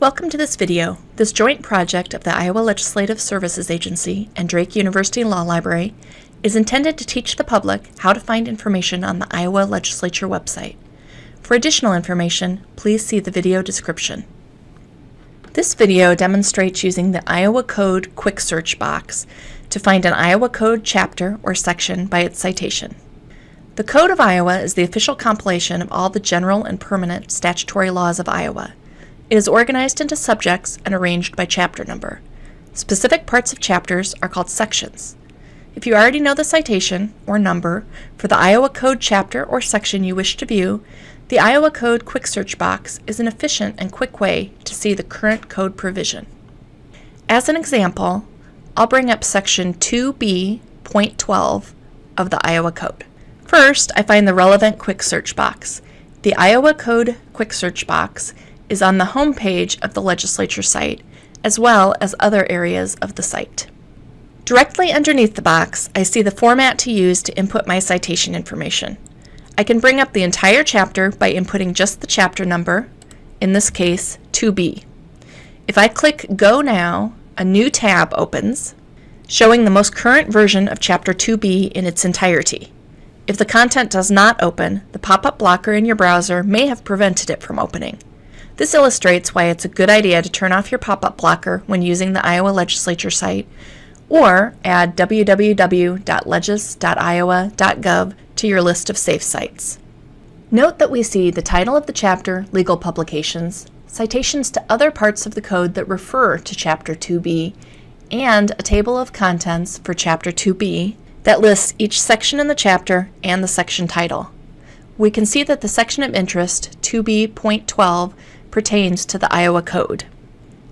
Welcome to this video. This joint project of the Iowa Legislative Services Agency and Drake University Law Library is intended to teach the public how to find information on the Iowa Legislature website. For additional information, please see the video description. This video demonstrates using the Iowa Code Quick Search box to find an Iowa Code chapter or section by its citation. The Code of Iowa is the official compilation of all the general and permanent statutory laws of Iowa. It is organized into subjects and arranged by chapter number. Specific parts of chapters are called sections. If you already know the citation or number for the Iowa Code chapter or section you wish to view, the Iowa Code Quick Search box is an efficient and quick way to see the current code provision. As an example, I'll bring up section 2B.12 of the Iowa Code. First, I find the relevant Quick Search box. The Iowa Code Quick Search box is on the home page of the legislature site, as well as other areas of the site. Directly underneath the box, I see the format to use to input my citation information. I can bring up the entire chapter by inputting just the chapter number, in this case, 2B. If I click Go Now, a new tab opens, showing the most current version of Chapter 2B in its entirety. If the content does not open, the pop-up blocker in your browser may have prevented it from opening. This illustrates why it's a good idea to turn off your pop-up blocker when using the Iowa Legislature site, or add www.legis.iowa.gov to your list of safe sites. Note that we see the title of the chapter, legal publications, citations to other parts of the code that refer to Chapter 2B, and a table of contents for Chapter 2B that lists each section in the chapter and the section title. We can see that the section of interest, 2B.12, pertains to the Iowa Code.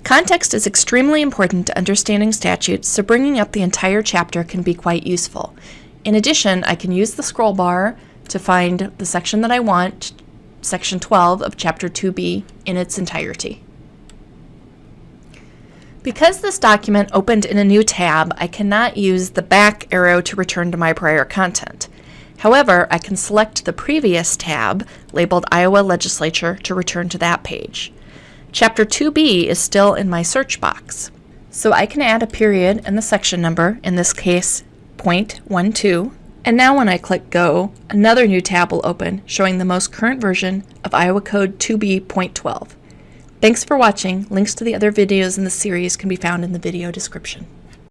Context is extremely important to understanding statutes, so bringing up the entire chapter can be quite useful. In addition, I can use the scroll bar to find the section that I want, section 12 of Chapter 2B, in its entirety. Because this document opened in a new tab, I cannot use the back arrow to return to my prior content. However, I can select the previous tab, labeled Iowa Legislature, to return to that page. Chapter 2B is still in my search box, so I can add a period and the section number, in this case, .12, and now when I click Go, another new tab will open, showing the most current version of Iowa Code 2B.12. Thanks for watching. Links to the other videos in the series can be found in the video description.